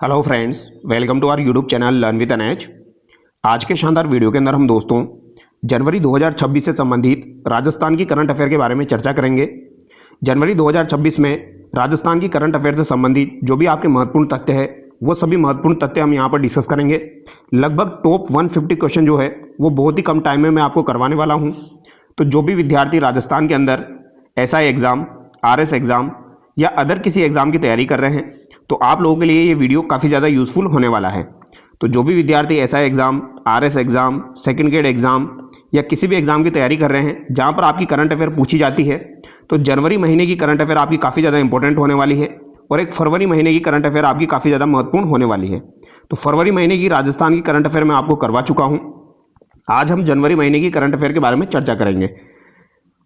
Hello friends, welcome to our YouTube channel learn with NH. आज के शानदार video के अंदर हम दोस्तों जनवरी 2026 से संबंधित राजस्थान की करंट अफेयर के बारे में चर्चा करेंगे। जनवरी 2026 में राजस्थान की करंट अफेयर से संबंधित जो भी आपके महत्वपूर्ण तथ्य है वो सभी महत्वपूर्ण तथ्य हम यहाँ पर डिस्कस करेंगे। लगभग टॉप 150 क्वेश्चन जो है वो बहुत ही कम टाइम में मैं आपको करवाने वाला हूँ। तो जो भी विद्यार्थी राजस्थान के अंदर SI एग्ज़ाम, RS एग्ज़ाम या अदर किसी एग्ज़ाम की तैयारी कर रहे हैं तो आप लोगों के लिए ये वीडियो काफ़ी ज़्यादा यूज़फुल होने वाला है। तो जो भी विद्यार्थी SI exam, RS exam, second grade exam या किसी भी एग्ज़ाम की तैयारी कर रहे हैं जहाँ पर आपकी करंट अफेयर पूछी जाती है, तो जनवरी महीने की करंट अफेयर आपकी काफ़ी ज़्यादा इंपॉर्टेंट होने वाली है और एक फरवरी महीने की करंट अफेयर आपकी काफ़ी ज़्यादा महत्वपूर्ण होने वाली है। तो फरवरी महीने की राजस्थान की करंट अफेयर मैं आपको करवा चुका हूँ। आज हम जनवरी महीने की करंट अफेयर के बारे में चर्चा करेंगे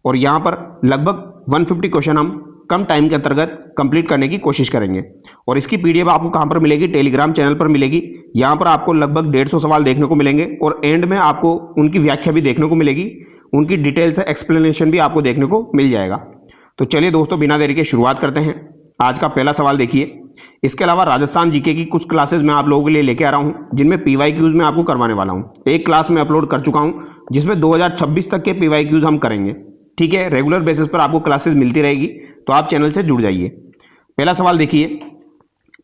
और यहाँ पर लगभग 150 क्वेश्चन हम कम टाइम के अंतर्गत कंप्लीट करने की कोशिश करेंगे। और इसकी PDF आपको कहाँ पर मिलेगी? टेलीग्राम चैनल पर मिलेगी। यहाँ पर आपको लगभग 150 सवाल देखने को मिलेंगे और एंड में आपको उनकी व्याख्या भी देखने को मिलेगी, उनकी डिटेल से एक्सप्लेनेशन भी आपको देखने को मिल जाएगा। तो चलिए दोस्तों, बिना देरी के शुरुआत करते हैं। आज का पहला सवाल देखिए। इसके अलावा राजस्थान जीके की कुछ क्लासेज मैं आप लोगों के लिए लेके आ रहा हूँ जिनमें PYQs मैं आपको करवाने वाला हूँ। एक क्लास में अपलोड कर चुका हूँ जिसमें 2026 तक के PYQs हम करेंगे। ठीक है, रेगुलर बेसिस पर आपको क्लासेस मिलती रहेगी, तो आप चैनल से जुड़ जाइए। पहला सवाल देखिए।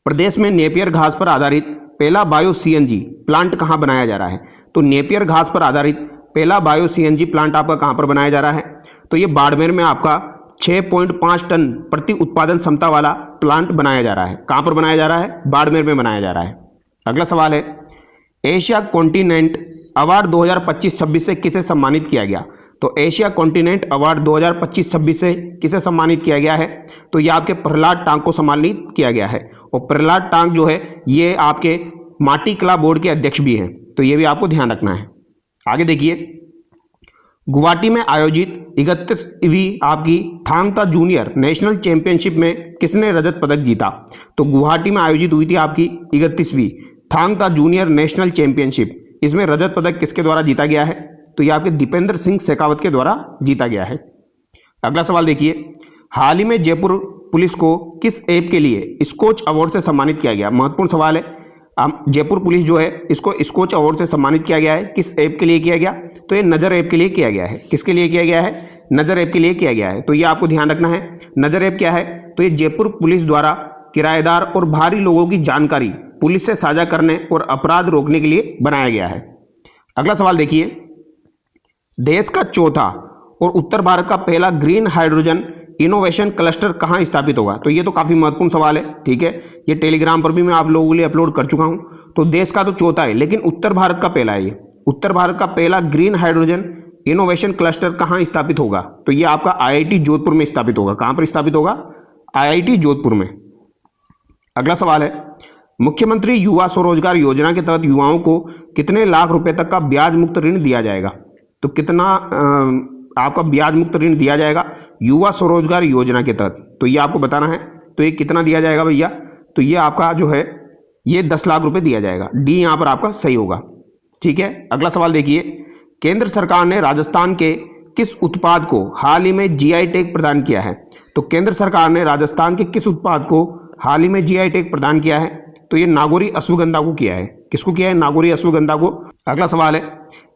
प्रदेश में नेपियर घास पर आधारित पहला बायो CNG प्लांट कहाँ बनाया जा रहा है? तो नेपियर घास पर आधारित पहला बायो CNG प्लांट आपका कहाँ पर बनाया जा रहा है? तो ये बाड़मेर में आपका 6.5 टन प्रति उत्पादन क्षमता वाला प्लांट बनाया जा रहा है। कहाँ पर बनाया जा रहा है? बाड़मेर में बनाया जा रहा है। अगला सवाल है, एशिया कॉन्टिनेंट अवार्ड 2025-26 से किसे सम्मानित किया गया? तो एशिया कॉन्टिनेंट अवार्ड 2025-26 से किसे सम्मानित किया गया है? तो ये आपके प्रहलाद टांग को सम्मानित किया गया है। और प्रहलाद टांग जो है ये आपके माटी कला बोर्ड के अध्यक्ष भी हैं, तो ये भी आपको ध्यान रखना है। आगे देखिए। गुवाहाटी में आयोजित 31वीं आपकी थांग ता जूनियर नेशनल चैंपियनशिप में किसने रजत पदक जीता? तो गुवाहाटी में आयोजित हुई थी आपकी 31वीं थांग ता जूनियर नेशनल चैंपियनशिप। इसमें रजत पदक किसके द्वारा जीता गया है? तो ये आपके दीपेंद्र सिंह शेखावत के द्वारा जीता गया है। अगला सवाल देखिए। हाल ही में जयपुर पुलिस को किस ऐप के लिए स्कोच अवार्ड से सम्मानित किया गया? महत्वपूर्ण सवाल है। जयपुर पुलिस जो है इसको स्कोच अवार्ड से सम्मानित किया गया है। किस ऐप के लिए किया गया? तो ये नज़र ऐप के लिए किया गया है। किसके लिए किया गया है? नज़र ऐप के लिए किया गया है। तो ये आपको ध्यान रखना है। नज़र ऐप क्या है? तो ये जयपुर पुलिस द्वारा किराएदार और बाहरी लोगों की जानकारी पुलिस से साझा करने और अपराध रोकने के लिए बनाया गया है। अगला सवाल देखिए। देश का चौथा और उत्तर भारत का पहला ग्रीन हाइड्रोजन इनोवेशन क्लस्टर कहाँ स्थापित होगा? तो ये तो काफ़ी महत्वपूर्ण सवाल है। ठीक है, ये टेलीग्राम पर भी मैं आप लोगों के लिए अपलोड कर चुका हूँ। तो देश का तो चौथा है लेकिन उत्तर भारत का पहला है। ये उत्तर भारत का पहला ग्रीन हाइड्रोजन इनोवेशन क्लस्टर कहाँ स्थापित होगा? तो ये आपका IIT जोधपुर में स्थापित होगा। कहाँ पर स्थापित होगा? IIT जोधपुर में। अगला सवाल है, मुख्यमंत्री युवा स्वरोजगार योजना के तहत युवाओं को कितने लाख रुपए तक का ब्याज मुक्त ऋण दिया जाएगा? तो कितना आपका ब्याज मुक्त ऋण दिया जाएगा युवा स्वरोजगार योजना के तहत? तो ये आपको बताना है। तो ये कितना दिया जाएगा भैया? तो ये आपका जो है ये 10 लाख रुपए दिया जाएगा। डी यहाँ पर आपका सही होगा। ठीक है, अगला सवाल देखिए। केंद्र सरकार ने राजस्थान के किस उत्पाद को हाल ही में GI टैग प्रदान किया है? तो केंद्र सरकार ने राजस्थान के किस उत्पाद को हाल ही में GI टैग प्रदान किया है? तो ये नागौरी अश्वगंधा को किया है। किसको किया है? नागौरी अश्वगंधा को। अगला सवाल है,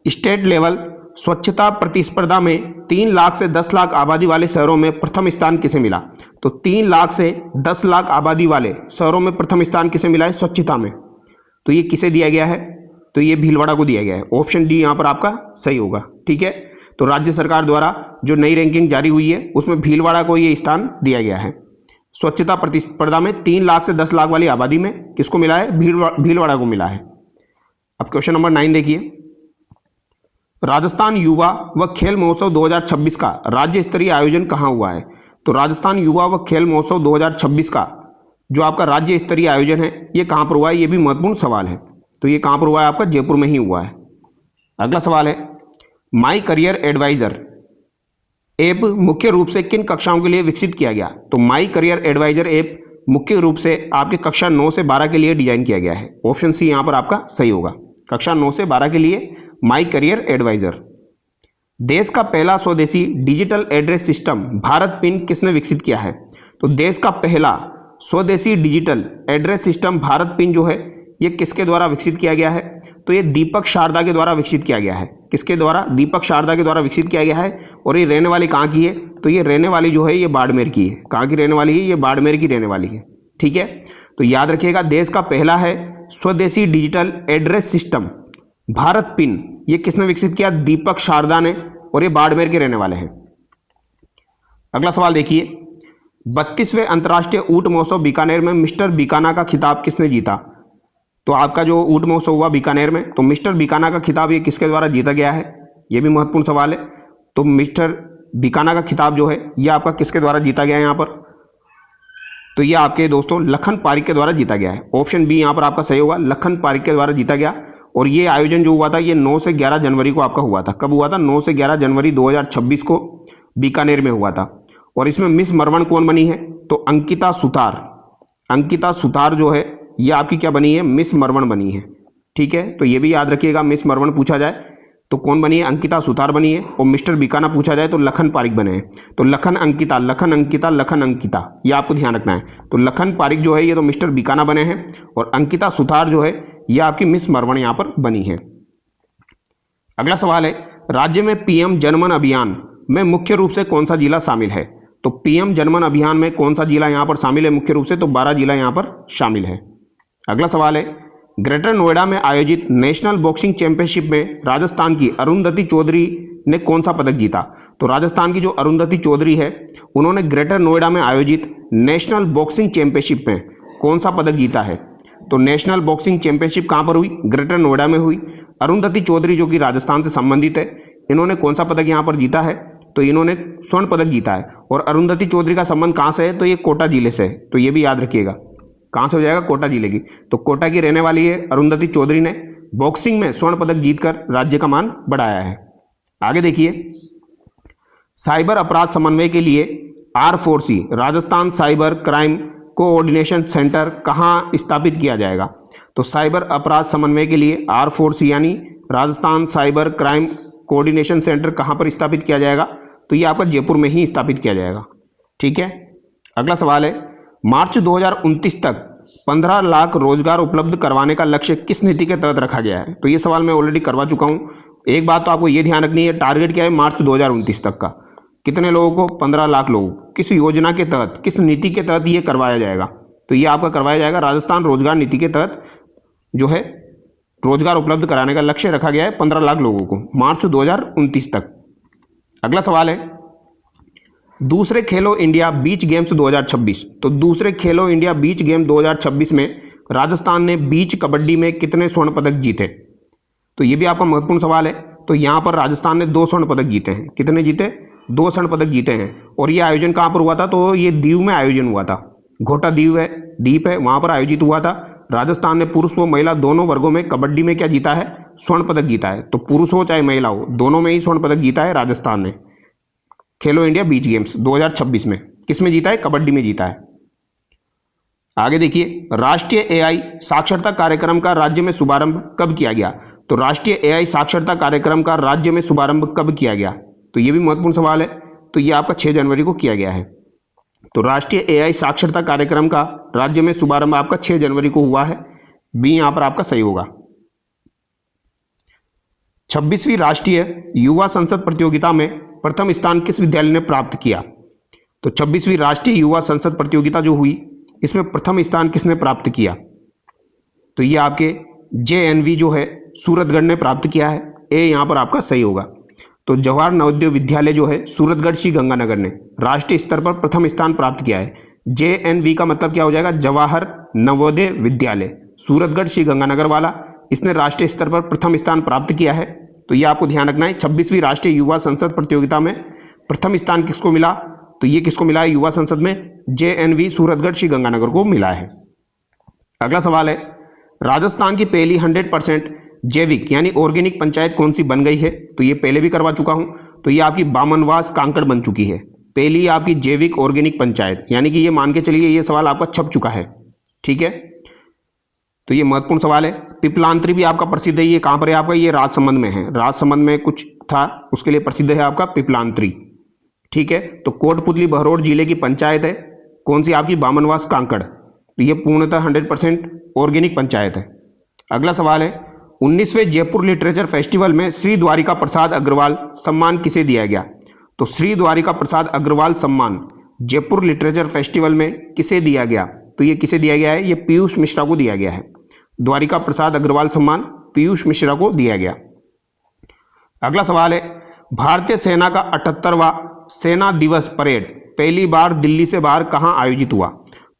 स्टेट लेवल स्वच्छता प्रतिस्पर्धा में 3 लाख से 10 लाख आबादी वाले शहरों में प्रथम स्थान किसे मिला? तो 3 लाख से 10 लाख आबादी वाले शहरों में प्रथम स्थान किसे मिला है स्वच्छता में? तो ये किसे दिया गया है? तो ये भीलवाड़ा को दिया गया है। ऑप्शन डी यहाँ पर आपका सही होगा। ठीक है, तो राज्य सरकार द्वारा जो नई रैंकिंग जारी हुई है उसमें भीलवाड़ा को ये स्थान दिया गया है। स्वच्छता प्रतिस्पर्धा में 3 लाख से 10 लाख वाली आबादी में किसको मिला है? भीलवाड़ा को मिला है। अब क्वेश्चन नंबर 9 देखिए। राजस्थान युवा व खेल महोत्सव 2026 का राज्य स्तरीय आयोजन कहाँ हुआ है? तो राजस्थान युवा व खेल महोत्सव 2026 का जो आपका राज्य स्तरीय आयोजन है ये कहाँ पर हुआ है? ये भी महत्वपूर्ण सवाल है। तो ये कहाँ पर हुआ है? आपका जयपुर में ही हुआ है। अगला सवाल है, माई करियर एडवाइजर ऐप मुख्य रूप से किन कक्षाओं के लिए विकसित किया गया? तो माई करियर एडवाइजर ऐप मुख्य रूप से आपके कक्षा 9 से 12 के लिए डिजाइन किया गया है। ऑप्शन सी यहाँ पर आपका सही होगा। कक्षा 9 से 12 के लिए माई करियर एडवाइजर। देश का पहला स्वदेशी digital address system Bharat pin किसने विकसित किया है? तो देश का पहला स्वदेशी digital address system Bharat pin जो है ये किसके द्वारा विकसित किया गया है? तो ये दीपक शारदा के द्वारा विकसित किया गया है। किसके द्वारा? दीपक शारदा के द्वारा विकसित किया गया है। और ये रहने वाली कहाँ की है? तो ये रहने वाली जो है ये बाड़मेर की है। कहाँ की रहने वाली है? ये बाड़मेर की रहने वाली है। ठीक है, तो याद रखिएगा देश का पहला है स्वदेशी digital address system Bharat pin, ये किसने विकसित किया? दीपक शारदा ने, और ये बाड़मेर के रहने वाले हैं। अगला सवाल देखिए, 32वें अंतर्राष्ट्रीय ऊंट महोत्सव बीकानेर में मिस्टर बीकाना का खिताब किसने जीता? तो आपका जो ऊंट महोत्सव हुआ बीकानेर में, तो मिस्टर बीकाना का खिताब ये किसके द्वारा जीता गया है? ये भी महत्वपूर्ण सवाल है। तो मिस्टर बीकाना का खिताब जो है ये आपका किसके द्वारा जीता गया है यहाँ पर? तो ये आपके दोस्तों लखन पारिक के द्वारा जीता गया है। ऑप्शन बी यहाँ पर आपका सही होगा, लखन पारिक के द्वारा जीता गया। और ये आयोजन जो हुआ था ये 9 से 11 जनवरी को आपका हुआ था। कब हुआ था? 9 से 11 जनवरी 2026 को बीकानेर में हुआ था। और इसमें मिस मरवण कौन बनी है? तो अंकिता सुतार। अंकिता सुतार जो है ये आपकी क्या बनी है? मिस मरवण बनी है। ठीक है, तो ये भी याद रखिएगा, मिस मरवण पूछा जाए तो कौन बनी है? अंकिता सुतार बनी है। और मिस्टर बीकाना पूछा जाए तो लखन पारिक बने हैं। तो लखन अंकिता, लखन अंकिता, लखन अंकिता, ये आपको ध्यान रखना है। तो लखन पारिक जो है ये तो मिस्टर बीकाना बने हैं, और अंकिता सुतार जो है ये आपकी मिस मरवण यहाँ पर बनी है। अगला सवाल है, राज्य में पीएम जनमन अभियान में मुख्य रूप से कौन सा जिला शामिल है? तो पीएम जनमन अभियान में कौन सा जिला यहाँ पर शामिल है मुख्य रूप से? तो 12 जिला यहाँ पर शामिल है। अगला सवाल है, ग्रेटर नोएडा में आयोजित नेशनल बॉक्सिंग चैंपियनशिप में राजस्थान की अरुंधति चौधरी ने कौन सा पदक जीता? तो राजस्थान की जो अरुंधति चौधरी है उन्होंने ग्रेटर नोएडा में आयोजित नेशनल बॉक्सिंग चैंपियनशिप में कौन सा पदक जीता है? तो नेशनल बॉक्सिंग चैंपियनशिप कहाँ पर हुई? ग्रेटर नोएडा में हुई। अरुंधति चौधरी जो कि राजस्थान से संबंधित है, इन्होंने कौन सा पदक यहाँ पर जीता है? तो इन्होंने स्वर्ण पदक जीता है। और अरुंधति चौधरी का संबंध कहाँ से है? तो ये कोटा जिले से है। तो ये भी याद रखिएगा, कहाँ से हो जाएगा? कोटा जिले की। तो कोटा की रहने वाली है अरुंधति चौधरी ने बॉक्सिंग में स्वर्ण पदक जीतकर राज्य का मान बढ़ाया है। आगे देखिए, साइबर अपराध समन्वय के लिए R4C Rajasthan cyber crime coordination centre कहाँ स्थापित किया जाएगा? तो साइबर अपराध समन्वय के लिए R4C यानी Rajasthan cyber crime coordination centre कहाँ पर स्थापित किया जाएगा? तो ये आपका जयपुर में ही स्थापित किया जाएगा। ठीक है, अगला सवाल है, मार्च 2029 तक 15 लाख रोजगार उपलब्ध करवाने का लक्ष्य किस नीति के तहत रखा गया है? तो ये सवाल मैं ऑलरेडी करवा चुका हूँ। एक बात तो आपको ये ध्यान रखनी है, टारगेट क्या है मार्च 2029 तक का? कितने लोगों को? 15 लाख लोगों को। किस योजना के तहत, किस नीति के तहत ये करवाया जाएगा? तो ये आपका करवाया जाएगा राजस्थान रोजगार नीति के तहत जो है रोजगार उपलब्ध कराने का लक्ष्य रखा गया है 15 लाख लोगों को मार्च 2029 तक। अगला सवाल है, दूसरे खेलो इंडिया बीच गेम्स 2026। तो दूसरे खेलो इंडिया बीच गेम 2026 में राजस्थान ने बीच कबड्डी में कितने स्वर्ण पदक जीते? तो ये भी आपका महत्वपूर्ण सवाल है। तो यहाँ पर राजस्थान ने 2 स्वर्ण पदक जीते हैं। कितने जीते? 2 स्वर्ण पदक जीते हैं। और ये आयोजन कहाँ पर हुआ था? तो ये दीव में आयोजन हुआ था। घोटा द्वीप है वहाँ पर आयोजित हुआ था। राजस्थान ने पुरुष व महिला दोनों वर्गों में कबड्डी में क्या जीता है? स्वर्ण पदक जीता है। तो पुरुष हो चाहे महिला हो, दोनों में ही स्वर्ण पदक जीता है राजस्थान ने। खेलो इंडिया बीच गेम्स 2026 में किस में जीता है? कबड्डी में जीता है। आगे देखिए, राष्ट्रीय AI साक्षरता कार्यक्रम का राज्य में शुभारंभ कब किया गया? तो राष्ट्रीय AI साक्षरता कार्यक्रम का राज्य में शुभारंभ कब किया गया? तो ये भी महत्वपूर्ण सवाल है। तो ये आपका 6 जनवरी को किया गया है। तो राष्ट्रीय AI साक्षरता कार्यक्रम का राज्य में शुभारंभ आपका 6 जनवरी को हुआ है। बी यहां पर आपका सही होगा। 26वीं राष्ट्रीय युवा संसद प्रतियोगिता में प्रथम स्थान किस विद्यालय ने प्राप्त किया? तो 26वीं राष्ट्रीय युवा संसद प्रतियोगिता जो हुई इसमें प्रथम स्थान किसने प्राप्त किया? तो ये आपके JNV जो है सूरतगढ़ ने प्राप्त किया है। ए यहाँ पर आपका सही होगा। तो जवाहर नवोदय विद्यालय जो है सूरतगढ़ श्री गंगानगर ने राष्ट्रीय स्तर पर प्रथम स्थान प्राप्त किया है। JNV का मतलब क्या हो जाएगा? जवाहर नवोदय विद्यालय सूरतगढ़ श्री गंगानगर वाला, इसने राष्ट्रीय स्तर पर प्रथम स्थान प्राप्त किया है। तो ये आपको ध्यान रखना है। 26वीं राष्ट्रीय युवा संसद प्रतियोगिता में प्रथम स्थान किसको मिला? तो ये किसको मिला है युवा संसद में? JNV सूरतगढ़ श्री गंगानगर को मिला है। अगला सवाल है, राजस्थान की पहली 100% जैविक यानी ऑर्गेनिक पंचायत कौन सी बन गई है? तो ये पहले भी करवा चुका हूं। तो ये आपकी बामनवास कांकड़ बन चुकी है। पहली आपकी जैविक ऑर्गेनिक पंचायत, यानी कि ये मान के चलिए ये सवाल आपका छप चुका है। ठीक है, तो ये महत्वपूर्ण सवाल है। पिपलांत्री भी आपका प्रसिद्ध है। ये कहाँ पर है आपका? ये राजसमंद में है। राजसमंद में कुछ था उसके लिए प्रसिद्ध है आपका पिपलांत्री। ठीक है, तो कोटपुतली बहरोड जिले की पंचायत है कौन सी आपकी बामनवास कांकड़, तो ये पूर्णतः 100% ऑर्गेनिक पंचायत है। अगला सवाल है 19वें जयपुर लिटरेचर फेस्टिवल में श्री द्वारिका प्रसाद अग्रवाल सम्मान किसे दिया गया? तो श्री द्वारिका प्रसाद अग्रवाल सम्मान जयपुर लिटरेचर फेस्टिवल में किसे दिया गया? तो ये किसे दिया गया है? ये पीयूष मिश्रा को दिया गया है। द्वारिका प्रसाद अग्रवाल सम्मान पीयूष मिश्रा को दिया गया। अगला सवाल है भारतीय सेना का 78वां सेना दिवस परेड पहली बार दिल्ली से बाहर कहां आयोजित हुआ?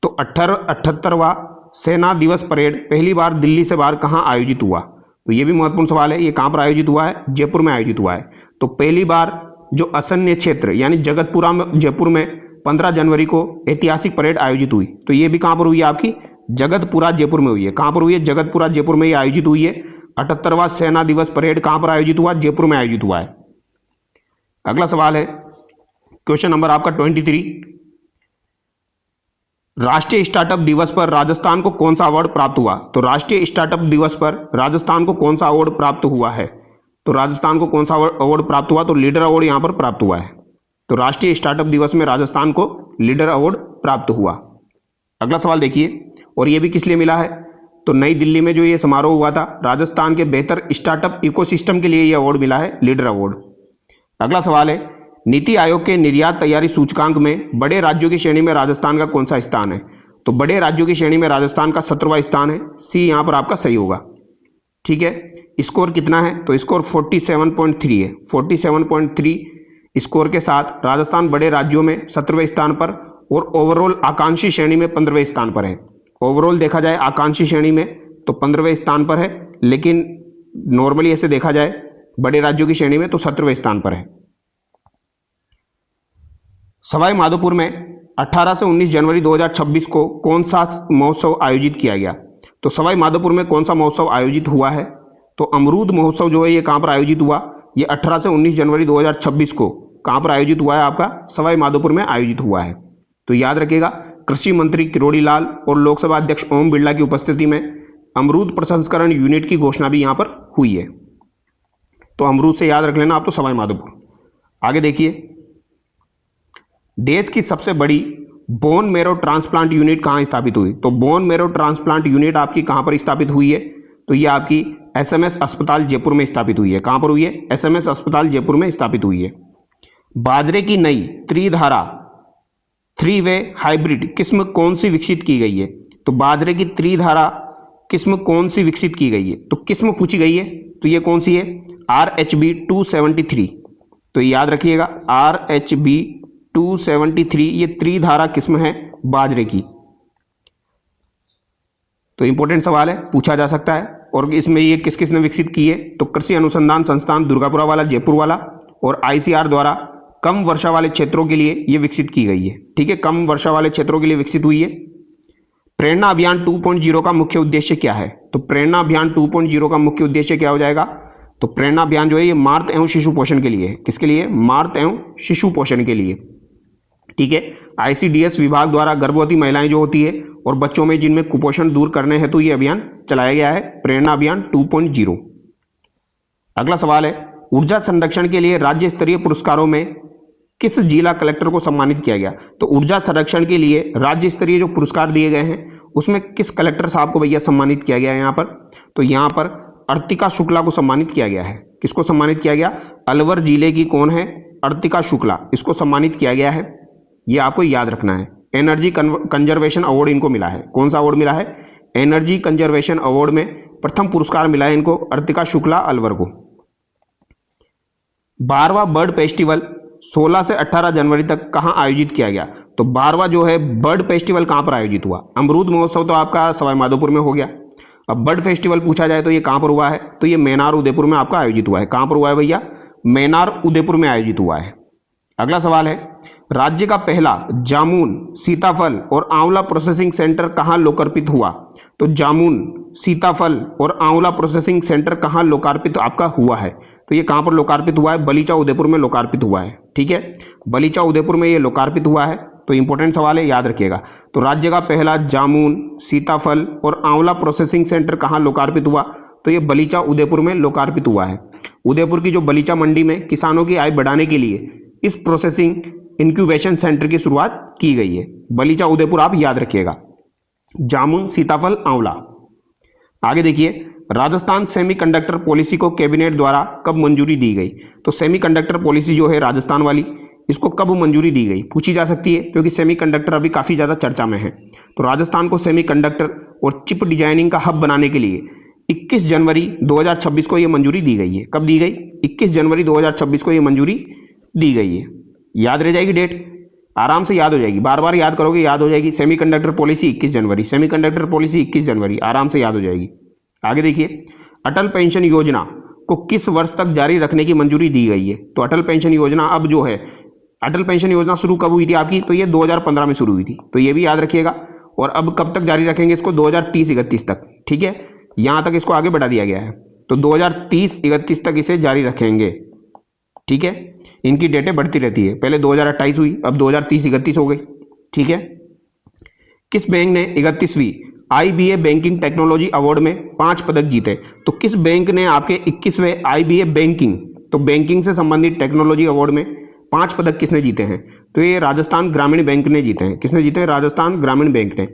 तो 78वां सेना दिवस परेड पहली बार दिल्ली से बाहर कहां आयोजित हुआ? तो ये भी महत्वपूर्ण सवाल है। ये कहां पर आयोजित हुआ है? जयपुर में आयोजित हुआ है। तो पहली बार जो असन्य क्षेत्र यानी जगतपुरा में जयपुर में 15 जनवरी को ऐतिहासिक परेड आयोजित हुई। तो ये भी कहां पर हुई है? आपकी जगतपुरा जयपुर में हुई है। कहां पर हुई है? जगतपुरा जयपुर में ये आयोजित हुई है। 78वां सेना दिवस परेड कहां पर आयोजित हुआ? जयपुर में आयोजित हुआ है। अगला सवाल है क्वेश्चन नंबर आपका 23, राष्ट्रीय स्टार्टअप दिवस पर राजस्थान को कौन सा अवार्ड प्राप्त हुआ? तो राष्ट्रीय स्टार्टअप दिवस पर राजस्थान को कौन सा अवार्ड प्राप्त हुआ है? तो राजस्थान को कौन सा अवार्ड प्राप्त हुआ? तो लीडर अवार्ड यहां पर प्राप्त हुआ है। तो राष्ट्रीय स्टार्टअप दिवस में राजस्थान को लीडर अवार्ड प्राप्त हुआ। अगला सवाल देखिए, और ये भी किस लिए मिला है? तो नई दिल्ली में जो ये समारोह हुआ था, राजस्थान के बेहतर स्टार्टअप इकोसिस्टम के लिए ये अवार्ड मिला है, लीडर अवार्ड। अगला सवाल है नीति आयोग के निर्यात तैयारी सूचकांक में बड़े राज्यों की श्रेणी में राजस्थान का कौन सा स्थान है? तो बड़े राज्यों की श्रेणी में राजस्थान का 17वां स्थान है। सी यहां पर आपका सही होगा। ठीक है, स्कोर कितना है? तो स्कोर 47.3 है। 47.3 स्कोर के साथ राजस्थान बड़े राज्यों में 17वें स्थान पर और ओवरऑल आकांक्षी श्रेणी में 15वें स्थान पर है। ओवरऑल देखा जाए आकांक्षी श्रेणी में तो 15वें स्थान पर है, लेकिन नॉर्मली ऐसे देखा जाए बड़े राज्यों की श्रेणी में तो 17वें स्थान पर है। सवाई माधोपुर में 18 से 19 जनवरी 2026 को कौन सा महोत्सव आयोजित किया गया? तो सवाई माधोपुर में कौन सा महोत्सव आयोजित हुआ है? तो अमरूद महोत्सव जो है ये कहां पर आयोजित हुआ? ये 18 से 19 जनवरी 2026 को कहां पर आयोजित हुआ है? आपका सवाई माधोपुर में आयोजित हुआ है। तो याद रखिएगा, कृषि मंत्री किरोड़ी लाल और लोकसभा अध्यक्ष ओम बिरला की उपस्थिति में अमरूद प्रसंस्करण यूनिट की घोषणा भी यहां पर हुई है। तो अमरूद से याद रख लेना आप तो सवाई माधोपुर। आगे देखिए, देश की सबसे बड़ी बोन मैरो ट्रांसप्लांट यूनिट कहां स्थापित हुई? तो बोन मैरो ट्रांसप्लांट यूनिट आपकी कहां पर स्थापित हुई है? तो ये आपकी एसएमएस अस्पताल जयपुर में स्थापित हुई है। कहां पर हुई है? एसएमएस अस्पताल जयपुर में स्थापित हुई है। बाजरे की नई त्रिधारा 3 वे हाइब्रिड किस्म कौन सी विकसित की गई है? तो बाजरे की त्रिधारा किस्म कौन सी विकसित की गई है? तो किस्म पूछी गई है, तो ये कौन सी है? RH-B 273। तो याद रखिएगा RH-B 273 ये त्रिधारा किस्म है बाजरे की। तो इंपॉर्टेंट सवाल है, पूछा जा सकता है। और इसमें ये किस किस ने विकसित की है? तो कृषि अनुसंधान संस्थान दुर्गापुरा वाला, जयपुर वाला, और ICR द्वारा कम वर्षा वाले क्षेत्रों के लिए ये विकसित की गई है। ठीक है, कम वर्षा वाले क्षेत्रों के लिए विकसित हुई है। प्रेरणा अभियान 2.0 का मुख्य उद्देश्य क्या है? तो प्रेरणा अभियान 2.0 का मुख्य उद्देश्य क्या हो जाएगा? तो प्रेरणा अभियान जो है ये मातृ एवं शिशु पोषण के लिए है। किसके लिए? मातृ एवं शिशु पोषण के लिए। ठीक है, ICDS विभाग द्वारा गर्भवती महिलाएं जो होती है और बच्चों में जिनमें कुपोषण दूर करने हेतु ये अभियान चलाया गया है, प्रेरणा अभियान 2.0। अगला सवाल है ऊर्जा संरक्षण के लिए राज्य स्तरीय पुरस्कारों में किस जिला कलेक्टर को सम्मानित किया गया? तो ऊर्जा संरक्षण के लिए राज्य स्तरीय जो पुरस्कार दिए गए हैं उसमें किस कलेक्टर साहब को भैया सम्मानित किया गया है? यहाँ पर तो यहाँ पर अर्तिका शुक्ला को सम्मानित किया गया है। किसको सम्मानित किया गया? अलवर जिले की कौन है? अर्तिका शुक्ला, इसको सम्मानित किया गया है। ये आपको याद रखना है। एनर्जी कंजर्वेशन अवार्ड इनको मिला है। कौन सा अवार्ड मिला है? एनर्जी कंजर्वेशन अवार्ड में प्रथम पुरस्कार मिला है इनको, अर्तिका शुक्ला अलवर को। 12वां बर्ड फेस्टिवल 16 से 18 जनवरी तक कहां आयोजित किया गया? तो 12वां जो है बर्ड फेस्टिवल कहां पर आयोजित हुआ? अमरूद महोत्सव तो आपका सवाई माधोपुर में हो गया। अब बर्ड फेस्टिवल पूछा जाए तो ये कहां पर हुआ है? तो ये मैनार उदयपुर में आपका आयोजित हुआ है। कहां पर हुआ है भैया? मैनार उदयपुर में आयोजित हुआ है। अगला सवाल है राज्य का पहला जामुन, सीताफल और आंवला प्रोसेसिंग सेंटर कहां लोकार्पित हुआ? तो जामुन, सीताफल और आंवला प्रोसेसिंग सेंटर कहां लोकार्पित आपका हुआ है? तो ये कहां पर लोकार्पित हुआ है? बलीचा उदयपुर में लोकार्पित हुआ है। ठीक है, बलीचा उदयपुर में ये लोकार्पित हुआ है। तो इंपॉर्टेंट सवाल है, याद रखिएगा। तो राज्य का पहला जामुन, सीताफल और आंवला प्रोसेसिंग सेंटर कहां लोकार्पित हुआ? तो ये बलीचा उदयपुर में लोकार्पित हुआ है। उदयपुर की जो बलीचा मंडी में किसानों की आय बढ़ाने के लिए इस प्रोसेसिंग इंक्यूबेशन सेंटर की शुरुआत की गई है। बलीचा उदयपुर आप याद रखिएगा। जामुन, सीताफल, आंवला। आगे देखिए, राजस्थान सेमीकंडक्टर पॉलिसी को कैबिनेट द्वारा कब मंजूरी दी गई? तो सेमीकंडक्टर पॉलिसी जो है राजस्थान वाली, इसको कब मंजूरी दी गई पूछी जा सकती है, क्योंकि सेमीकंडक्टर अभी काफ़ी ज़्यादा चर्चा में है। तो राजस्थान को सेमीकंडक्टर और चिप डिजाइनिंग का हब बनाने के लिए 21 जनवरी 2026 को ये मंजूरी दी गई है। कब दी गई? 21 जनवरी 2026 को ये मंजूरी दी गई है। याद रह जाएगी डेट, आराम से याद हो जाएगी, बार बार याद करोगे याद हो जाएगी। सेमीकंडक्टर पॉलिसी 21 जनवरी, सेमीकंडक्टर पॉलिसी 21 जनवरी, आराम से याद हो जाएगी। आगे देखिए, अटल पेंशन योजना को किस वर्ष तक जारी रखने की मंजूरी दी गई है? तो अटल पेंशन योजना अब जो है, अटल पेंशन योजना शुरू कब हुई थी आपकी? तो ये 2015 में शुरू हुई थी, तो ये भी याद रखिएगा। और अब कब तक जारी रखेंगे इसको? 2030-31 तक, ठीक है, यहाँ तक इसको आगे बढ़ा दिया गया है। तो 2030-31 तक इसे जारी रखेंगे, ठीक है। इनकी डेटें बढ़ती रहती है, पहले 2028 हुई, अब 2030-31 हो गई, ठीक है। किस बैंक ने 31वीं IBA बैंकिंग टेक्नोलॉजी अवार्ड में 5 पदक जीते? तो किस बैंक ने आपके 21वें IBA बैंकिंग, तो बैंकिंग से संबंधित टेक्नोलॉजी अवार्ड में 5 पदक किसने जीते हैं? तो ये राजस्थान ग्रामीण बैंक ने जीते हैं। किसने जीते हैं? राजस्थान ग्रामीण बैंक ने।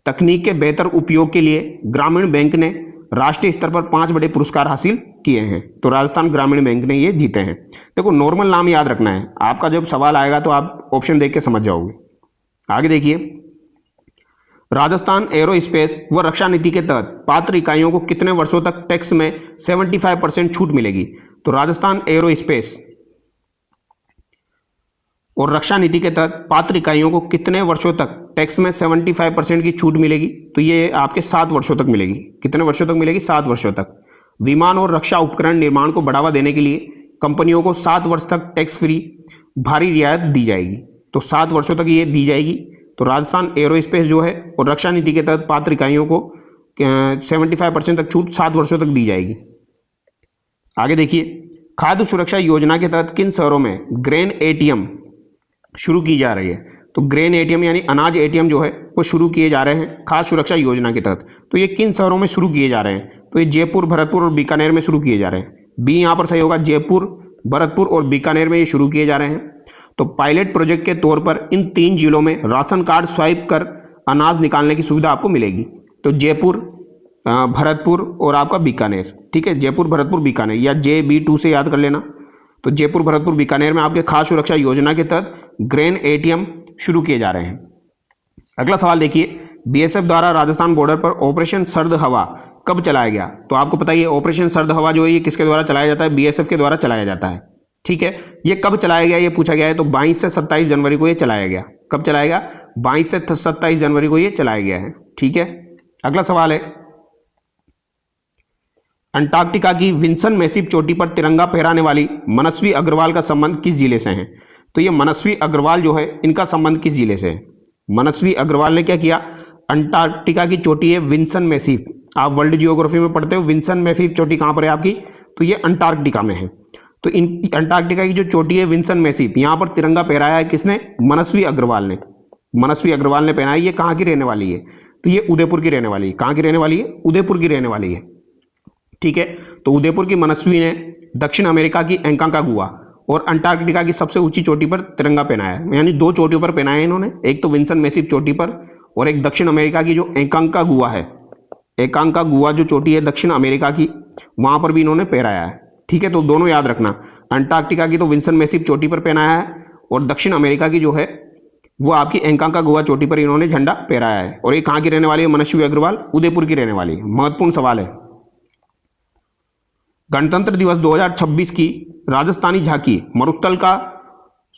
तकनीक के बेहतर उपयोग के लिए ग्रामीण बैंक ने राष्ट्रीय स्तर पर 5 बड़े पुरस्कार हासिल किए हैं। तो राजस्थान ग्रामीण बैंक ने ये जीते हैं। देखो, नॉर्मल नाम याद रखना है, आपका जब सवाल आएगा तो आप ऑप्शन देख के समझ जाओगे। आगे देखिए, राजस्थान एरोस्पेस व रक्षा नीति के तहत पात्र इकाइयों को कितने वर्षों तक टैक्स में 75% छूट मिलेगी? तो राजस्थान एरोस्पेस और रक्षा नीति के तहत पात्र इकाइयों को कितने वर्षों तक टैक्स में 75% की छूट मिलेगी? तो ये आपके 7 वर्षों तक मिलेगी। कितने वर्षों तक मिलेगी? 7 वर्षों तक। विमान और रक्षा उपकरण निर्माण को बढ़ावा देने के लिए कंपनियों को 7 वर्ष तक टैक्स फ्री भारी रियायत दी जाएगी। तो 7 वर्षों तक ये दी जाएगी। तो राजस्थान एरोस्पेस जो है और रक्षा नीति के तहत पात्र इकाइयों को 75% तक छूट 7 वर्षों तक दी जाएगी। आगे देखिए, खाद्य सुरक्षा योजना के तहत किन शहरों में ग्रेन ATM शुरू की जा रही है? तो ग्रेन ATM यानी अनाज ATM जो है वो शुरू किए जा रहे हैं खाद्य सुरक्षा योजना के तहत। तो ये किन शहरों में शुरू किए जा रहे हैं? तो ये जयपुर, भरतपुर और बीकानेर में शुरू किए जा रहे हैं। बी यहाँ पर सही होगा, जयपुर, भरतपुर और बीकानेर में ये शुरू किए जा रहे हैं। तो पायलट प्रोजेक्ट के तौर पर इन 3 जिलों में राशन कार्ड स्वाइप कर अनाज निकालने की सुविधा आपको मिलेगी। तो जयपुर, भरतपुर और आपका बीकानेर, ठीक है, जयपुर, भरतपुर, बीकानेर, या JB2 से याद कर लेना। तो जयपुर, भरतपुर, बीकानेर में आपके खाद्य सुरक्षा योजना के तहत ग्रेन ATM शुरू किए जा रहे हैं। अगला सवाल देखिए, BSF द्वारा राजस्थान बॉर्डर पर ऑपरेशन सर्द हवा कब चलाया गया? तो आपको पता ही है ऑपरेशन सर्द हवा जो है ये किसके द्वारा चलाया जाता है? BSF के द्वारा चलाया जाता है, ठीक है। ये कब चलाया गया ये पूछा गया है। तो 22 से 27 जनवरी को ये चलाया गया। कब चलाया गया? 22 से 27 जनवरी को ये चलाया गया है, ठीक है। अगला सवाल है, अंटार्कटिका की विंसन मैसिव चोटी पर तिरंगा फहराने वाली मनस्वी अग्रवाल का संबंध किस जिले से है? तो ये मनस्वी अग्रवाल जो है इनका संबंध किस जिले से है? मनस्वी अग्रवाल ने क्या किया? अंटार्कटिका की चोटी है विंसन मैसिव, आप वर्ल्ड जियोग्राफी में पढ़ते हो, विंसन मैसिव चोटी कहाँ पर है आपकी? तो ये अंटार्कटिका में है। तो इन अंटार्कटिका की जो चोटी है विंसन मैसिव, यहाँ पर तिरंगा फहराया है किसने? मनस्वी अग्रवाल ने। मनस्वी अग्रवाल ने पहनाया। ये कहाँ की रहने वाली है? तो ये उदयपुर की रहने वाली है। कहाँ की रहने वाली है? उदयपुर की रहने वाली है, ठीक है। तो उदयपुर की मनस्वी ने दक्षिण अमेरिका की एकांका गुआ और अंटार्कटिका की सबसे ऊंची चोटी पर तिरंगा पहनाया है। यानी 2 चोटियों पर पहनाया है इन्होंने, एक तो विंसन मैसिव चोटी पर और एक दक्षिण अमेरिका की जो एकांका गुआ है, एकांका गुआ जो चोटी है दक्षिण अमेरिका की, वहां पर भी इन्होंने पहनाया है, ठीक है। तो दोनों याद रखना, अंटार्कटिका की तो विंसन मैसिव चोटी पर पहनाया है और दक्षिण अमेरिका की जो है वो आपकी एकांका गुआ चोटी पर इन्होंने झंडा फहराया है। और ये कहाँ की रहने वाली है? मनस्वी अग्रवाल उदयपुर की रहने वाली है। महत्वपूर्ण सवाल है। गणतंत्र दिवस 2026 की राजस्थानी झांकी मरुस्थल का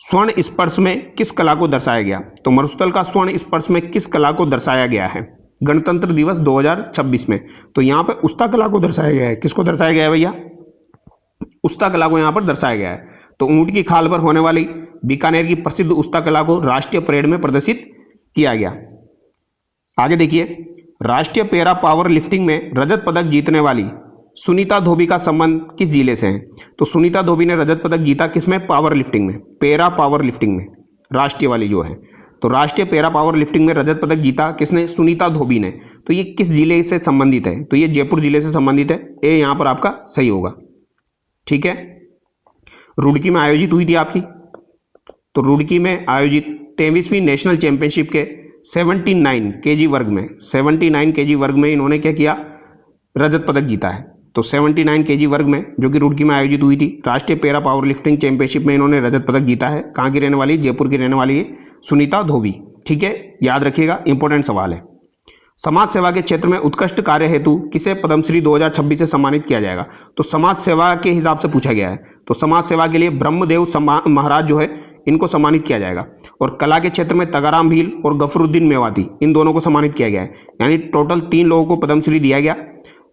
स्वर्ण स्पर्श में किस कला को दर्शाया गया? तो मरुस्थल का स्वर्ण स्पर्श में किस कला को दर्शाया गया है गणतंत्र दिवस 2026 में? तो यहाँ पे उस्ता कला को दर्शाया गया है। किसको दर्शाया गया है भैया? उस्ता कला को यहाँ पर दर्शाया गया है। तो ऊंट की खाल पर होने वाली बीकानेर की प्रसिद्ध उस्ता कला को राष्ट्रीय परेड में प्रदर्शित किया गया। आगे देखिए, राष्ट्रीय पैरा पावर लिफ्टिंग में रजत पदक जीतने वाली सुनीता धोबी का संबंध किस जिले से है? तो सुनीता धोबी ने रजत पदक जीता किसमें? पावर लिफ्टिंग में, पैरा पावर लिफ्टिंग में, राष्ट्रीय वाली जो है। तो राष्ट्रीय पैरा पावर लिफ्टिंग में रजत पदक जीता किसने? सुनीता धोबी ने। तो ये किस जिले से संबंधित है? तो ये जयपुर जिले से संबंधित है। ये यहाँ पर आपका सही होगा, ठीक है। रुड़की में आयोजित हुई थी आपकी, तो रुड़की में आयोजित 23वीं नेशनल चैंपियनशिप के 79 केजी वर्ग में 79 केजी वर्ग में इन्होंने क्या किया, रजत पदक जीता है। तो 79 केजी वर्ग में जो कि रुड़की में आयोजित हुई थी राष्ट्रीय पैरा पावर लिफ्टिंग चैंपियनशिप में इन्होंने रजत पदक जीता है। कहाँ की रहने वाली, जयपुर की रहने वाली है सुनीता धोबी। ठीक है, याद रखिएगा, इंपॉर्टेंट सवाल है। समाज सेवा के क्षेत्र में उत्कृष्ट कार्य हेतु किसे पद्मश्री 2026 से सम्मानित किया जाएगा? तो समाज सेवा के हिसाब से पूछा गया है, तो समाज सेवा के लिए ब्रह्मदेव महाराज जो है इनको सम्मानित किया जाएगा। और कला के क्षेत्र में तगाराम भील और गफरुद्दीन मेवाती, इन दोनों को सम्मानित किया गया है। यानी टोटल 3 लोगों को पद्मश्री दिया गया।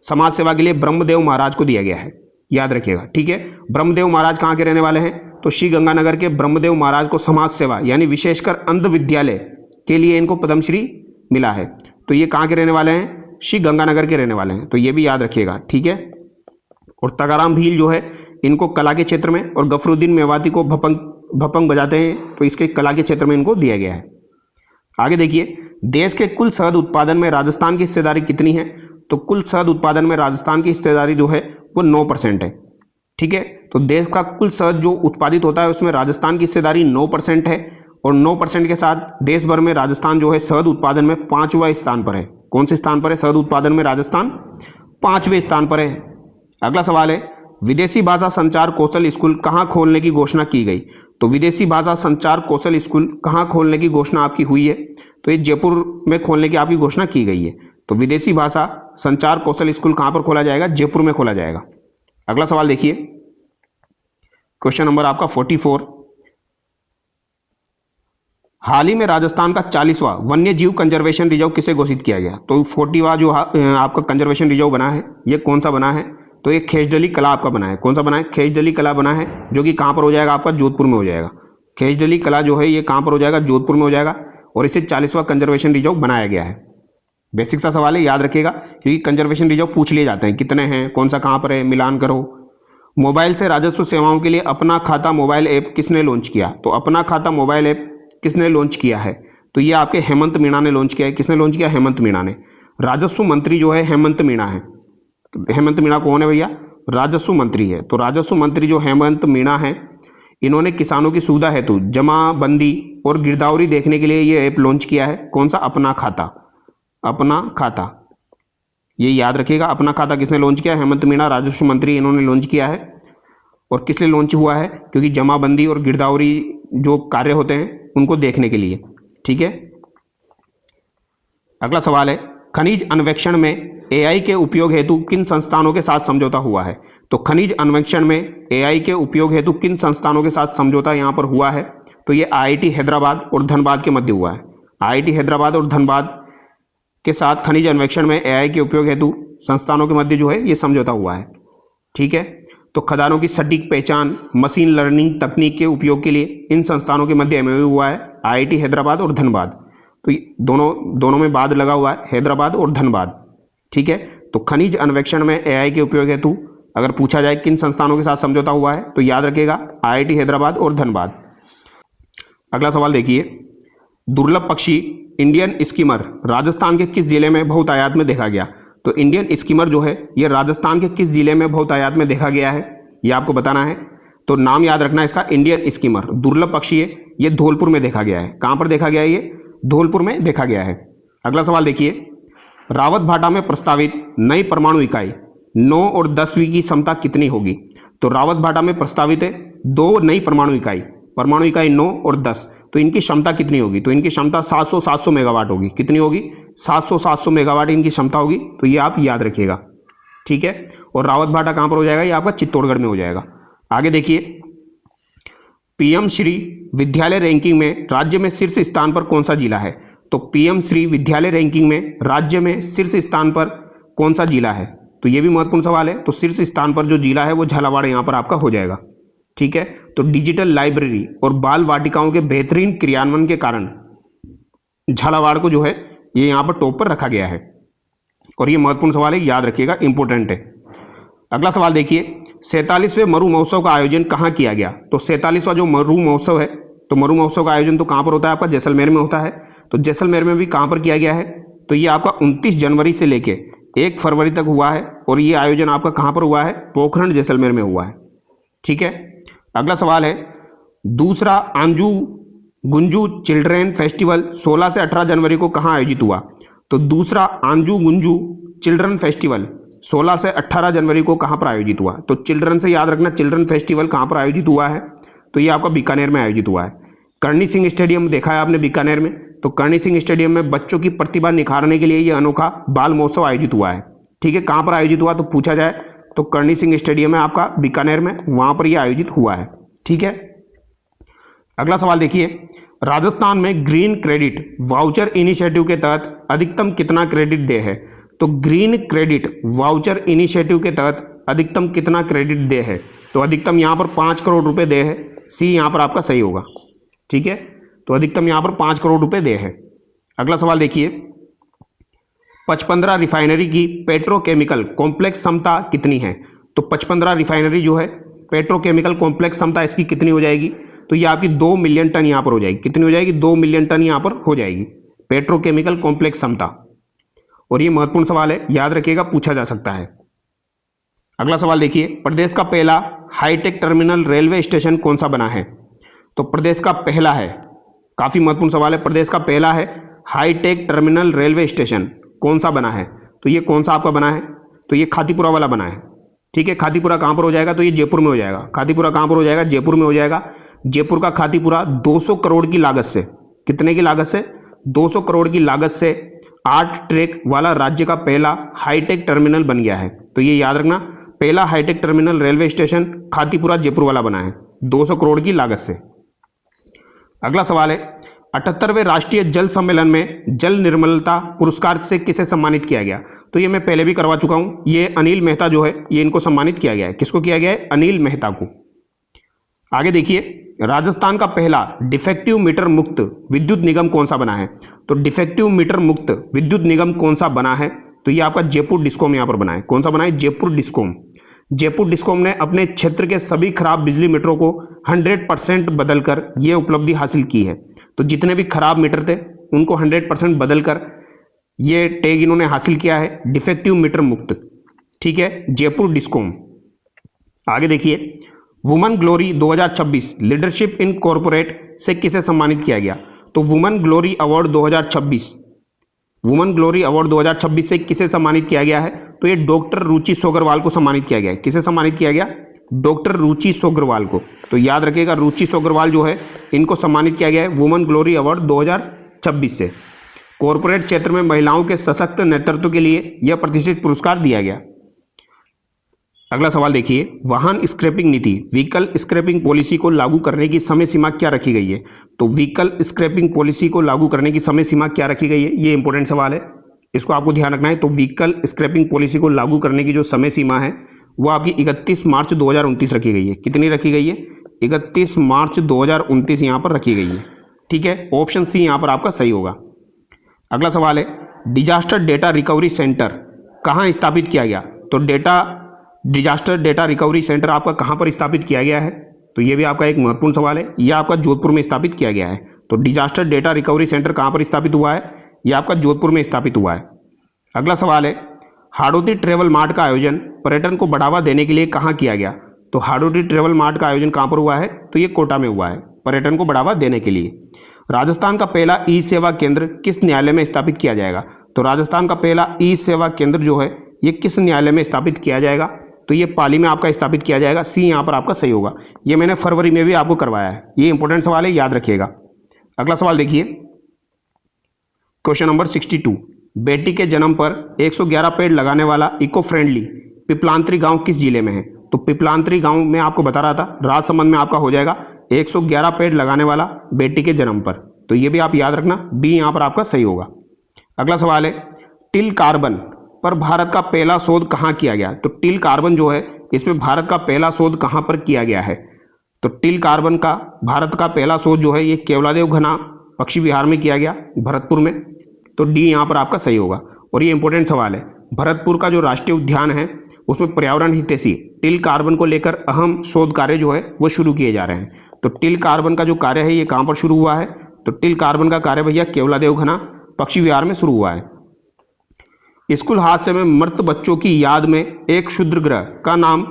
समाज सेवा के लिए ब्रह्मदेव महाराज को दिया गया है, याद रखिएगा। ठीक है, ब्रह्मदेव महाराज कहाँ के रहने वाले हैं? तो श्री गंगानगर के ब्रह्मदेव महाराज को समाज सेवा यानी विशेषकर अंध विद्यालय के लिए इनको पद्मश्री मिला है। तो ये कहाँ के रहने वाले हैं? श्री गंगानगर के रहने वाले हैं, तो ये भी याद रखिएगा। ठीक है, और तगाराम भील जो है इनको कला के क्षेत्र में, और गफरुद्दीन मेवाती को भपंग बजाते हैं, तो इसके कला के क्षेत्र में इनको दिया गया है। आगे देखिए, देश के कुल शहद उत्पादन में राजस्थान की हिस्सेदारी कितनी है? तो कुल शहद उत्पादन में राजस्थान की हिस्सेदारी जो है वो 9% है। ठीक है, तो देश का कुल शहद जो उत्पादित होता है उसमें राजस्थान की हिस्सेदारी 9% है, और 9% के साथ देश भर में राजस्थान जो है शहद उत्पादन में 5वें स्थान पर है। कौन से स्थान पर है? शहद उत्पादन में राजस्थान 5वें स्थान पर है। अगला सवाल है, विदेशी भाषा संचार कौशल स्कूल कहाँ खोलने की घोषणा की गई? तो विदेशी भाषा संचार कौशल स्कूल कहाँ खोलने की घोषणा आपकी हुई है? तो ये जयपुर में खोलने की आपकी घोषणा की गई है। तो विदेशी भाषा संचार कौशल स्कूल कहाँ पर खोला जाएगा? जयपुर में खोला जाएगा। अगला सवाल देखिए, क्वेश्चन नंबर आपका 44। हाल ही में राजस्थान का 40वां वन्य जीव कंजर्वेशन रिजर्व किसे घोषित किया गया? तो 40वां जो आपका कंजर्वेशन रिजर्व बना है ये कौन सा बना है? तो ये खेजडली कला आपका बना है। कौन सा बना है? खेजडली कला बना है, जो कि कहाँ पर हो जाएगा आपका? जोधपुर में हो जाएगा। खेजडली कला जो है ये कहाँ पर हो जाएगा? जोधपुर में हो जाएगा, और इसे 40वां कंजर्वेशन रिजर्व बनाया गया है। बेसिक सा सवाल है, याद रखिएगा, क्योंकि कंजर्वेशन रिजर्व पूछ लिए जाते हैं, कितने हैं, कौन सा कहाँ पर है, मिलान करो। मोबाइल से राजस्व सेवाओं के लिए अपना खाता मोबाइल ऐप किसने लॉन्च किया? तो अपना खाता मोबाइल ऐप किसने लॉन्च किया है? तो ये आपके हेमंत मीणा ने लॉन्च किया है। किसने लॉन्च किया? हेमंत मीणा ने। राजस्व मंत्री जो है हेमंत मीणा है। हेमंत मीणा कौन है भैया? राजस्व मंत्री है। तो राजस्व मंत्री जो हेमंत मीणा है इन्होंने किसानों की सुविधा हेतु जमाबंदी और गिरदावरी देखने के लिए ये ऐप लॉन्च किया है। कौन सा? अपना खाता। अपना खाता, ये याद रखिएगा। अपना खाता किसने लॉन्च किया? हेमंत मीणा, राजस्व मंत्री, इन्होंने लॉन्च किया है। और किस लिए लॉन्च हुआ है? क्योंकि जमाबंदी और गिरदावरी जो कार्य होते हैं उनको देखने के लिए। ठीक है, अगला सवाल है, खनिज अन्वेषण में एआई के उपयोग हेतु किन संस्थानों के साथ समझौता हुआ है? तो खनिज अन्वेषण में एआई के उपयोग हेतु किन संस्थानों के साथ समझौता यहाँ पर हुआ है? तो ये आईआईटी हैदराबाद और धनबाद के मध्य हुआ है। आईआईटी हैदराबाद और धनबाद के साथ खनिज अन्वेषण में एआई के उपयोग हेतु संस्थानों के मध्य जो है ये समझौता हुआ है। ठीक है, तो खदानों की सटीक पहचान, मशीन लर्निंग तकनीक के उपयोग के लिए इन संस्थानों के मध्य एमओयू हुआ है, आईआईटी हैदराबाद और धनबाद। तो दोनों में बाद लगा हुआ है, हैदराबाद और धनबाद। ठीक है, तो खनिज अन्वेषण में एआई के उपयोग हेतु अगर पूछा जाए किन संस्थानों के साथ समझौता हुआ है तो याद रखिएगा आईआईटी हैदराबाद और धनबाद। अगला सवाल देखिए, दुर्लभ पक्षी इंडियन स्कीमर राजस्थान के किस जिले में बहुतायत में देखा गया? तो इंडियन स्कीमर जो है ये राजस्थान के किस जिले में बहुतायत में देखा गया है ये आपको बताना है। तो नाम याद रखना है इसका, इंडियन स्कीमर, दुर्लभ पक्षी है, ये धौलपुर में देखा गया है। कहाँ पर देखा गया है? ये धौलपुर में देखा गया है। अगला सवाल देखिए, रावत भाटा में प्रस्तावित नई परमाणु इकाई 9 और 10वीं की क्षमता कितनी होगी? तो रावत भाटा में प्रस्तावित है 2 नई परमाणु इकाई 9 और 10, तो इनकी क्षमता कितनी होगी? तो इनकी क्षमता 700 मेगावाट होगी। कितनी होगी? 700 मेगावाट इनकी क्षमता होगी। तो ये आप याद रखिएगा। ठीक है, और रावत भाटा कहाँ पर हो जाएगा? ये आपका चित्तौड़गढ़ में हो जाएगा। आगे देखिए, पीएम श्री विद्यालय रैंकिंग में राज्य में शीर्ष स्थान पर कौन सा जिला है? तो पीएम श्री विद्यालय रैंकिंग में राज्य में शीर्ष स्थान पर कौन सा जिला है? तो ये भी महत्वपूर्ण सवाल है। तो शीर्ष स्थान पर जो जिला है वो झालावाड़ यहाँ पर आपका हो जाएगा। ठीक है, तो डिजिटल लाइब्रेरी और बाल वाटिकाओं के बेहतरीन क्रियान्वयन के कारण झालावाड़ को जो है ये यहाँ पर टॉप पर रखा गया है। और ये महत्वपूर्ण सवाल है, याद रखिएगा, इंपॉर्टेंट है। अगला सवाल देखिए, 47वें मरु महोत्सव का आयोजन कहाँ किया गया? तो 47वां जो मरु महोत्सव है, तो मरु महोत्सव का आयोजन तो कहाँ पर होता है? आपका जैसलमेर में होता है। तो जैसलमेर में भी कहाँ पर किया गया है? तो ये आपका 29 जनवरी से लेके 1 फरवरी तक हुआ है। और ये आयोजन आपका कहाँ पर हुआ है? पोखरण जैसलमेर में हुआ है। ठीक है, अगला सवाल है, दूसरा आंजू गुंजू चिल्ड्रेन फेस्टिवल 16 से 18 जनवरी को कहाँ आयोजित हुआ? तो दूसरा आंजू गुंजू चिल्ड्रन फेस्टिवल 16 से 18 जनवरी को कहाँ पर आयोजित हुआ? तो चिल्ड्रन से याद रखना, चिल्ड्रन फेस्टिवल कहाँ पर आयोजित हुआ है? तो ये आपका बीकानेर में आयोजित हुआ है। करणी सिंह स्टेडियम देखा है आपने बीकानेर में, तो करणी सिंह स्टेडियम में बच्चों की प्रतिभा निखारने के लिए ये अनोखा बाल महोत्सव आयोजित हुआ है। ठीक है, कहाँ पर आयोजित हुआ तो पूछा जाए तो करणी सिंह स्टेडियम है आपका बीकानेर में, वहाँ पर यह आयोजित हुआ है। ठीक है, अगला सवाल देखिए, राजस्थान में ग्रीन क्रेडिट वाउचर इनिशिएटिव के तहत अधिकतम कितना क्रेडिट दे है? तो ग्रीन क्रेडिट वाउचर इनिशिएटिव के तहत अधिकतम कितना क्रेडिट दे है? तो अधिकतम यहाँ पर 5 करोड़ रुपए दे है, सी यहाँ पर आपका सही होगा। ठीक है, तो अधिकतम यहाँ पर 5 करोड़ रुपए दे है। अगला सवाल देखिए, 55 रिफाइनरी की पेट्रोकेमिकल कॉम्प्लेक्स क्षमता कितनी है? तो 55 रिफाइनरी जो है पेट्रोकेमिकल कॉम्प्लेक्स क्षमता इसकी कितनी हो जाएगी? तो ये आपकी 2 मिलियन टन यहाँ पर हो जाएगी। कितनी हो जाएगी? 2 मिलियन टन यहाँ पर हो जाएगी पेट्रोकेमिकल कॉम्प्लेक्स क्षमता। और ये महत्वपूर्ण सवाल है, याद रखिएगा, पूछा जा सकता है। अगला सवाल देखिए, प्रदेश का पहला हाईटेक टर्मिनल रेलवे स्टेशन कौन सा बना है? तो प्रदेश का पहला है, काफी महत्वपूर्ण सवाल है, प्रदेश का पहला है हाईटेक टर्मिनल रेलवे स्टेशन कौन सा बना है? तो ये कौन सा आपका बना है? तो ये खातीपुरा वाला बना है। ठीक है, खातीपुरा कहाँ पर हो जाएगा? तो ये जयपुर में हो जाएगा। खातीपुरा कहाँ पर हो जाएगा? जयपुर में हो जाएगा। जयपुर का खातीपुरा 200 करोड़ की लागत से, कितने की लागत से? 200 करोड़ की लागत से 8 ट्रैक वाला राज्य का पहला हाईटेक टर्मिनल बन गया है। तो ये याद रखना, पहला hi-tech terminal railway station Khatipura Jaipur वाला बना है 200 करोड़ की लागत से। अगला सवाल है, 78वें राष्ट्रीय जल सम्मेलन में जल निर्मलता पुरस्कार से किसे सम्मानित किया गया? तो ये मैं पहले भी करवा चुका हूं, ये अनिल मेहता जो है ये इनको सम्मानित किया गया है। किसको किया गया है? अनिल मेहता को। आगे देखिए, राजस्थान का पहला डिफेक्टिव मीटर मुक्त विद्युत निगम कौन सा बना है? तो डिफेक्टिव मीटर मुक्त विद्युत निगम कौन सा बना है? तो ये आपका जयपुर डिस्कॉम यहाँ पर बना है। कौन सा बना है? जयपुर डिस्कॉम। जयपुर डिस्कॉम ने अपने क्षेत्र के सभी खराब बिजली मीटरों को 100% बदलकर यह उपलब्धि हासिल की है। तो जितने भी खराब मीटर थे उनको 100% बदलकर ये टैग इन्होंने हासिल किया है, डिफेक्टिव मीटर मुक्त। ठीक है, जयपुर डिस्कॉम। आगे देखिए, women glory 2026 leadership in corporate से किसे सम्मानित किया गया? तो women glory award 2026, women glory award 2026 से किसे सम्मानित किया गया है? तो ये डॉक्टर रुचि सोगरवाल को सम्मानित किया गया है। किसे सम्मानित किया गया? डॉक्टर रुचि सोगरवाल को। तो याद रखिएगा, रुचि सोगरवाल जो है इनको सम्मानित किया गया है वुमेन ग्लोरी अवार्ड 2026 से। कॉरपोरेट क्षेत्र में महिलाओं के सशक्त नेतृत्व के लिए यह प्रतिष्ठित पुरस्कार दिया गया। अगला सवाल देखिए, वाहन स्क्रैपिंग नीति व्हीकल स्क्रैपिंग पॉलिसी को लागू करने की समय सीमा क्या रखी गई है? तो व्हीकल स्क्रैपिंग पॉलिसी को लागू करने की समय सीमा क्या रखी गई है? ये इंपॉर्टेंट सवाल है, इसको आपको ध्यान रखना है। तो व्हीकल स्क्रैपिंग पॉलिसी को लागू करने की जो समय सीमा है वो आपकी 31 मार्च 2029 रखी गई है। कितनी रखी गई है? 31 मार्च 2029 यहाँ पर रखी गई है। ठीक है, ऑप्शन सी यहाँ पर आपका सही होगा। अगला सवाल है, डिजास्टर डेटा रिकवरी सेंटर कहाँ स्थापित किया गया? तो डिजास्टर डेटा रिकवरी सेंटर आपका कहाँ पर स्थापित किया गया है? तो ये भी आपका एक महत्वपूर्ण सवाल है। यह आपका जोधपुर में स्थापित किया गया है। तो डिजास्टर डेटा रिकवरी सेंटर कहाँ पर स्थापित हुआ है? यह आपका जोधपुर में स्थापित हुआ है। अगला सवाल है, हाड़ौती ट्रेवल मार्ट का आयोजन पर्यटन को बढ़ावा देने के लिए कहाँ किया गया? तो हाड़ौती ट्रेवल मार्ट का आयोजन कहाँ पर हुआ है? तो ये कोटा में हुआ है, पर्यटन को बढ़ावा देने के लिए। राजस्थान का पहला ई सेवा केंद्र किस न्यायालय में स्थापित किया जाएगा? तो राजस्थान का पहला ई सेवा केंद्र जो है ये किस न्यायालय में स्थापित किया जाएगा? तो ये पाली में आपका स्थापित किया जाएगा। सी यहाँ पर आपका सही होगा। ये मैंने फरवरी में भी आपको करवाया है। ये इंपॉर्टेंट सवाल है, याद रखिएगा। अगला सवाल देखिए, क्वेश्चन नंबर 62, बेटी के जन्म पर 111 पेड़ लगाने वाला इको फ्रेंडली पिपलांतरी गांव किस जिले में है? तो पिपलांतरी गांव में आपको बता रहा था, राजसमंद में आपका हो जाएगा 111 पेड़ लगाने वाला बेटी के जन्म पर। तो ये भी आप याद रखना, बी यहाँ पर आपका सही होगा। अगला सवाल है, टिल कार्बन पर भारत का पहला शोध कहाँ किया गया? तो टिल कार्बन जो है इसमें भारत का पहला शोध कहाँ पर किया गया है? तो टिल कार्बन का भारत का पहला शोध जो है ये केवलादेव घना पक्षी विहार में किया गया, भरतपुर में। तो डी यहाँ पर आपका सही होगा। और ये इंपॉर्टेंट सवाल है, भरतपुर का जो राष्ट्रीय उद्यान है उसमें पर्यावरण हितैषी टिल कार्बन को लेकर अहम शोध कार्य जो है वो शुरू किए जा रहे हैं। तो टिल कार्बन का जो कार्य है ये कहाँ पर शुरू हुआ है? तो टिल कार्बन का कार्य भैया केवलादेव घना पक्षी विहार में शुरू हुआ है। स्कूल हादसे में मृत बच्चों की याद में एक क्षुद्र ग्रह का नाम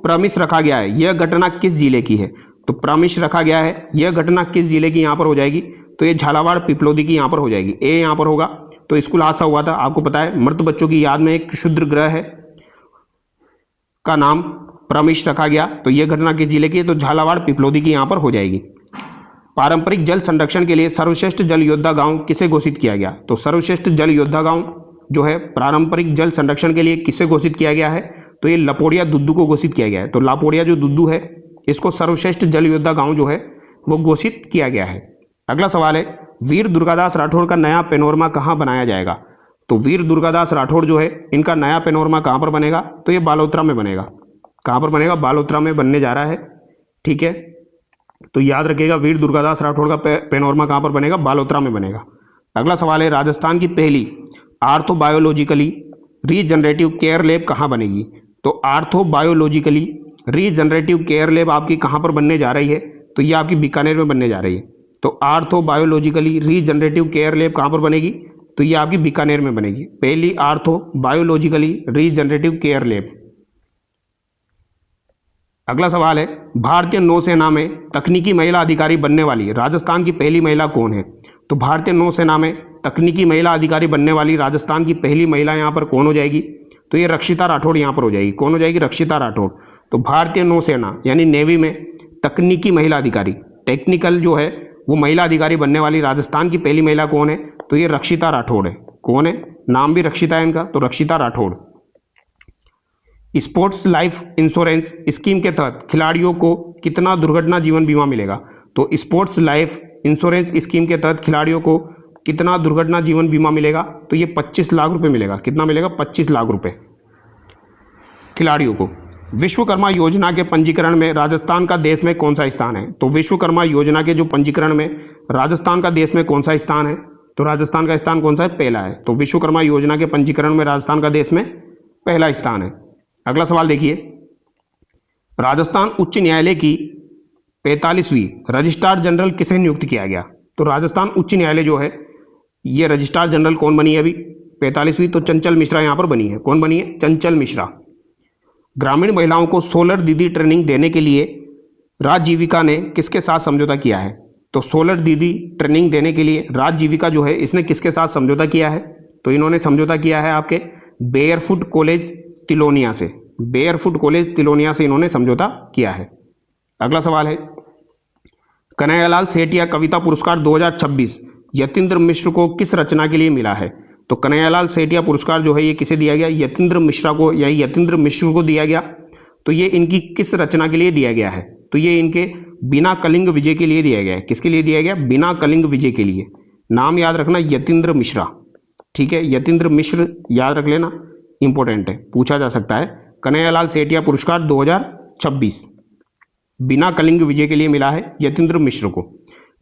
प्रमिस रखा गया है। यह घटना किस जिले की है? तो प्रमिश रखा गया है। यह घटना किस जिले की यहाँ पर हो जाएगी, तो ये झालावाड़ पिपलोदी की यहाँ पर हो जाएगी। ए यहाँ पर होगा। तो स्कूल हादसा हुआ था, आपको पता है, मृत बच्चों की याद में एक क्षुद्र ग्रह है का नाम प्रमिश रखा गया। तो यह घटना किस जिले की है, तो झालावाड़ पिपलोदी की यहाँ पर हो जाएगी। पारंपरिक जल संरक्षण के लिए सर्वश्रेष्ठ जल योद्धा गांव किसे घोषित किया गया, तो सर्वश्रेष्ठ जल योद्धा गांव जो है पारंपरिक जल संरक्षण के लिए किसे घोषित किया गया है, तो ये लपोड़िया दुद्दू को घोषित किया गया है। तो लापोड़िया जो दुद्दू है इसको सर्वश्रेष्ठ जल योद्धा गांव जो है वो घोषित किया गया है। अगला सवाल है, वीर दुर्गादास राठौड़ का नया पैनोरमा कहाँ बनाया जाएगा, तो वीर दुर्गादास राठौड़ जो है इनका नया पैनोरमा कहाँ पर बनेगा, तो ये बालोतरा में बनेगा। कहाँ पर बनेगा, बालोतरा में बनने जा रहा है। ठीक है, तो याद रखिएगा वीर दुर्गादास राठौड़ का पैनोरमा कहाँ पर बनेगा, बालोतरा में बनेगा। अगला सवाल है, राजस्थान की पहली आर्थोबायोलॉजिकली रीजनरेटिव केयर लैब कहाँ बनेगी, तो आर्थोबायोलॉजिकली रीजनरेटिव केयर लैब आपकी कहाँ पर बनने जा रही है, तो ये आपकी बीकानेर में बनने जा रही है। तो आर्थोबायोलॉजिकली रीजनरेटिव केयर लैब कहाँ पर बनेगी, तो ये आपकी बीकानेर में बनेगी, पहली आर्थोबायोलॉजिकली रीजनरेटिव केयर लैब। अगला सवाल है, भारतीय नौसेना में तकनीकी महिला अधिकारी बनने वाली राजस्थान की पहली महिला कौन है, तो भारतीय नौसेना में तकनीकी महिला अधिकारी बनने वाली राजस्थान की पहली महिला यहाँ पर कौन हो जाएगी, तो ये रक्षिता राठौड़ यहाँ पर हो जाएगी। कौन हो जाएगी, रक्षिता राठौड़। तो भारतीय नौसेना यानी नेवी में तकनीकी महिला अधिकारी, टेक्निकल जो है वो महिला अधिकारी बनने वाली राजस्थान की पहली महिला कौन है, तो ये रक्षिता राठौड़ है। कौन है, नाम भी रक्षिता है इनका, तो रक्षिता Rathore. Sports life insurance scheme के तहत खिलाड़ियों को कितना दुर्घटना जीवन बीमा मिलेगा, तो स्पोर्ट्स लाइफ इंश्योरेंस स्कीम के तहत खिलाड़ियों को कितना दुर्घटना जीवन बीमा मिलेगा, तो ये 25 लाख रुपए मिलेगा। कितना मिलेगा, 25 लाख रुपए खिलाड़ियों को। विश्वकर्मा योजना के पंजीकरण में राजस्थान का देश में कौन सा स्थान है, तो विश्वकर्मा योजना के जो पंजीकरण में राजस्थान का देश में कौन सा स्थान है, तो राजस्थान का स्थान कौन सा है, पहला है। तो विश्वकर्मा योजना के पंजीकरण में राजस्थान का देश में पहला स्थान है। अगला सवाल देखिए, राजस्थान उच्च न्यायालय की 45वीं रजिस्ट्रार जनरल किसे नियुक्त किया गया, तो राजस्थान उच्च न्यायालय जो है ये रजिस्ट्रार जनरल कौन बनी है अभी, 45वीं, तो चंचल मिश्रा यहाँ पर बनी है। कौन बनी है, चंचल मिश्रा। ग्रामीण महिलाओं को सोलर दीदी ट्रेनिंग देने के लिए राजजीविका ने किसके साथ समझौता किया है, तो सोलर दीदी ट्रेनिंग देने के लिए राजजीविका जो है इसने किसके साथ समझौता किया है, तो इन्होंने समझौता किया है आपके बेयरफुट कॉलेज तिलोनिया से। बेयरफुट कॉलेज तिलोनिया से इन्होंने समझौता किया है। अगला सवाल है, कन्हैयालाल सेठिया कविता पुरस्कार 2026 यतीन्द्र मिश्र को किस रचना के लिए मिला है, तो कन्हैयालाल सेठिया पुरस्कार जो है ये किसे दिया गया, यतीन्द्र मिश्रा को या यतीन्द्र मिश्र को दिया गया। तो ये इनकी किस रचना के लिए दिया गया है, तो ये इनके बिना कलिंग विजय के लिए दिया गया है। किसके लिए दिया गया, बिना कलिंग विजय के लिए। नाम याद रखना, यतीन्द्र मिश्रा। ठीक है, यतीन्द्र मिश्र याद रख लेना, इंपॉर्टेंट है, पूछा जा सकता है। कन्हैयालाल सेठिया पुरस्कार 2026 बिना कलिंग विजय के लिए मिला है यतीन्द्र मिश्र को।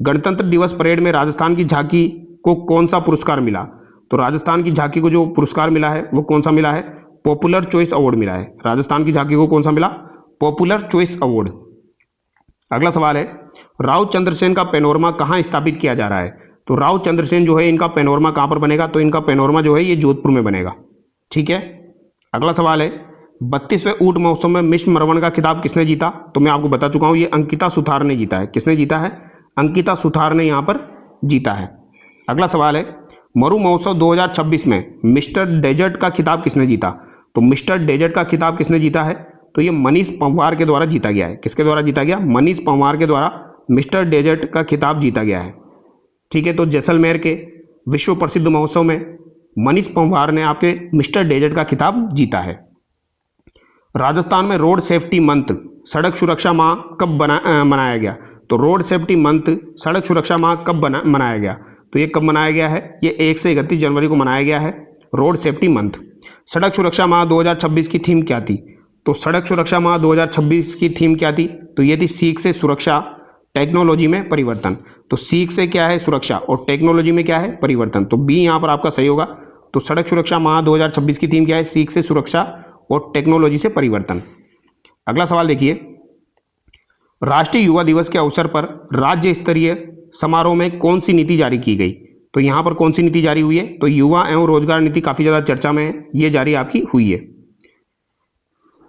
गणतंत्र दिवस परेड में राजस्थान की झांकी को कौन सा पुरस्कार मिला, तो राजस्थान की झांकी को जो पुरस्कार मिला है वो कौन सा मिला है, पॉपुलर चॉइस अवार्ड मिला है। राजस्थान की झांकी को कौन सा मिला, पॉपुलर चॉइस अवार्ड। अगला सवाल है, राव चंद्रसेन का पैनोरमा कहाँ स्थापित किया जा रहा है, तो राव चंद्रसेन जो है इनका पैनोरमा कहाँ पर बनेगा, तो इनका पैनोरमा जो है ये जोधपुर में बनेगा। ठीक है, अगला सवाल है, 32वें ऊंट महोत्सव में मिस मरवन का खिताब किसने जीता, तो मैं आपको बता चुका हूँ ये अंकिता सुथार ने जीता है। किसने जीता है, अंकिता सुथार ने यहाँ पर जीता है। अगला सवाल है, मरु महोत्सव 2026 में मिस्टर डेजर्ट का खिताब किसने जीता, तो मिस्टर डेजर्ट का खिताब किसने जीता है, तो ये मनीष पंवार के द्वारा जीता गया है। किसके द्वारा जीता गया, मनीष पंवार के द्वारा मिस्टर डेजर्ट का खिताब जीता गया है। ठीक है, तो जैसलमेर के विश्व प्रसिद्ध महोत्सव में मनीष पंवार ने आपके मिस्टर डेजर्ट का खिताब जीता है। राजस्थान में रोड सेफ्टी मंथ सड़क सुरक्षा माह कब मनाया गया, तो रोड सेफ्टी मंथ सड़क सुरक्षा माह कब मनाया गया, तो ये कब मनाया गया है, ये 1 से 31 जनवरी को मनाया गया है रोड सेफ्टी मंथ। सड़क सुरक्षा माह 2026 की थीम क्या थी, तो सड़क सुरक्षा माह 2026 की थीम क्या थी, तो ये थी सीख से सुरक्षा टेक्नोलॉजी में परिवर्तन। तो सीख से क्या है, सुरक्षा, और टेक्नोलॉजी में क्या है, परिवर्तन। तो बी यहाँ पर आपका सही होगा। तो सड़क सुरक्षा माह 2026 की थीम क्या है, सीख से सुरक्षा और टेक्नोलॉजी से परिवर्तन। अगला सवाल देखिए, राष्ट्रीय युवा दिवस के अवसर पर राज्य स्तरीय समारोह में कौन सी नीति जारी की गई, तो यहाँ पर कौन सी नीति जारी हुई है, तो युवा एवं रोजगार नीति काफ़ी ज़्यादा चर्चा में है, ये जारी आपकी हुई है।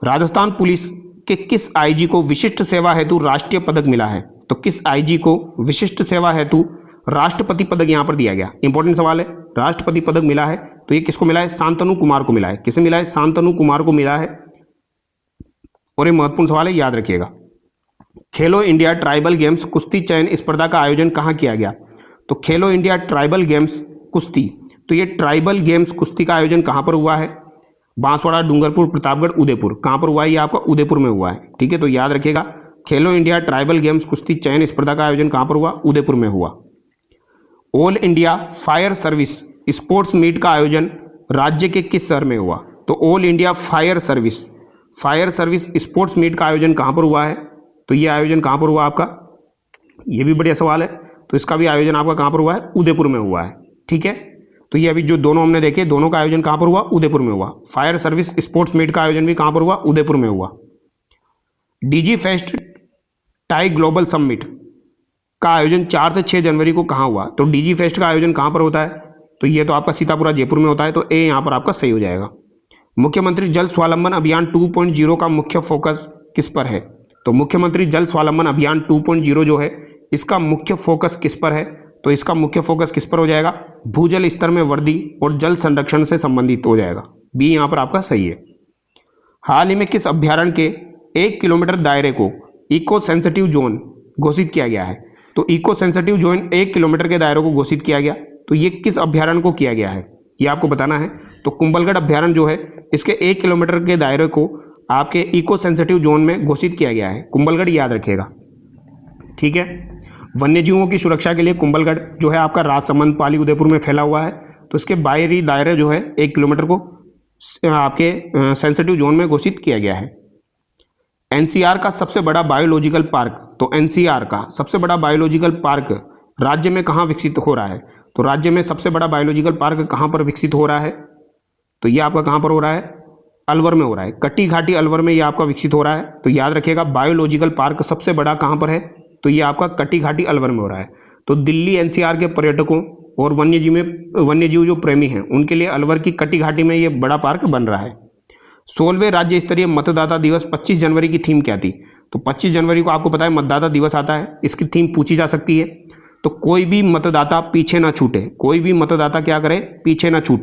राजस्थान पुलिस कि किस आईजी को विशिष्ट सेवा हेतु राष्ट्रीय पदक मिला है? तो किस आईजी को विशिष्ट सेवा हेतु राष्ट्रपति पदक यहां पर दिया गया? इंपॉर्टेंट सवाल है। राष्ट्रपति पदक मिला है तो ये किसको मिला है? शांतनु कुमार को मिला है। किसे मिला है? शांतनु कुमार को मिला है। और ये महत्वपूर्ण सवाल है, याद रखिएगा। खेलो इंडिया ट्राइबल गेम्स कुश्ती चयन स्पर्धा का आयोजन कहाँ किया गया? तो खेलो इंडिया ट्राइबल गेम्स कुश्ती, तो ये ट्राइबल गेम्स कुश्ती का आयोजन कहाँ पर हुआ है? बांसवाड़ा, डूंगरपुर, प्रतापगढ़, उदयपुर। कहाँ पर हुआ है? ये आपका उदयपुर में हुआ है। ठीक है, तो याद रखिएगा, खेलो इंडिया ट्राइबल गेम्स कुश्ती चयन स्पर्धा का आयोजन कहाँ पर हुआ? उदयपुर में हुआ। All India fire service sports meet का आयोजन राज्य के किस शहर में हुआ? तो all India fire service sports meet का आयोजन कहाँ पर हुआ है? तो ये आयोजन कहाँ पर हुआ आपका? ये भी बढ़िया सवाल है। तो इसका भी आयोजन आपका कहाँ पर हुआ है? उदयपुर में हुआ है। ठीक है, तो ये अभी जो दोनों हमने देखे, दोनों का आयोजन कहाँ पर हुआ? उदयपुर में हुआ। फायर सर्विस स्पोर्ट्स मीट का आयोजन भी कहाँ पर हुआ? उदयपुर में हुआ। DG fest tie global summit का आयोजन 4 से 6 जनवरी को कहाँ हुआ? तो डीजी फेस्ट का आयोजन कहाँ पर होता है? तो ये तो आपका सीतापुरा जयपुर में होता है, तो ए यहाँ पर आपका सही हो जाएगा। मुख्यमंत्री जल स्वावलंबन अभियान 2.0 का मुख्य फोकस किस पर है? तो मुख्यमंत्री जल स्वावलंबन अभियान 2.0 जो है, इसका मुख्य फोकस किस पर है? तो इसका मुख्य फोकस किस पर हो जाएगा? भूजल स्तर में वृद्धि और जल संरक्षण से संबंधित हो जाएगा। बी यहाँ पर आपका सही है। हाल ही में किस अभ्यारण्य के 1 किलोमीटर दायरे को इको सेंसिटिव जोन घोषित किया गया है? तो इको सेंसिटिव जोन 1 किलोमीटर के दायरे को घोषित किया गया, तो ये किस अभ्यारण्य को किया गया है, ये आपको बताना है। तो कुंभलगढ़ अभ्यारण्य जो है, इसके 1 किलोमीटर के दायरे को आपके इको सेंसिटिव जोन में घोषित किया गया है। कुंभलगढ़ याद रखिएगा। ठीक है, वन्यजीवों की सुरक्षा के लिए कुंभलगढ़ जो है आपका राजसमंद, पाली, उदयपुर में फैला हुआ है, तो इसके बाहरी दायरे जो है 1 किलोमीटर को आपके सेंसिटिव जोन में घोषित किया गया है। एनसीआर का सबसे बड़ा बायोलॉजिकल पार्क, तो एनसीआर का सबसे बड़ा बायोलॉजिकल पार्क राज्य में कहाँ विकसित हो रहा है? तो राज्य में सबसे बड़ा बायोलॉजिकल पार्क कहाँ पर विकसित हो रहा है? तो ये आपका कहाँ पर हो रहा है? अलवर में हो रहा है। कटी घाटी अलवर में ये आपका विकसित हो रहा है। तो याद रखिएगा, बायोलॉजिकल पार्क सबसे बड़ा कहाँ पर है? तो ये आपका कटी घाटी अलवर में हो रहा है। तो दिल्ली एनसीआर के पर्यटकों और वन्यजीव जो प्रेमी हैं, उनके लिए अलवर की कटी घाटी में ये बड़ा पार्क बन रहा है। 16वें राज्य स्तरीय मतदाता दिवस 25 जनवरी की थीम क्या थी? तो 25 जनवरी को आपको पता है मतदाता दिवस आता है, इसकी थीम पूछी जा सकती है। तो कोई भी मतदाता पीछे ना छूटे, कोई भी मतदाता क्या करे? पीछे ना छूटे।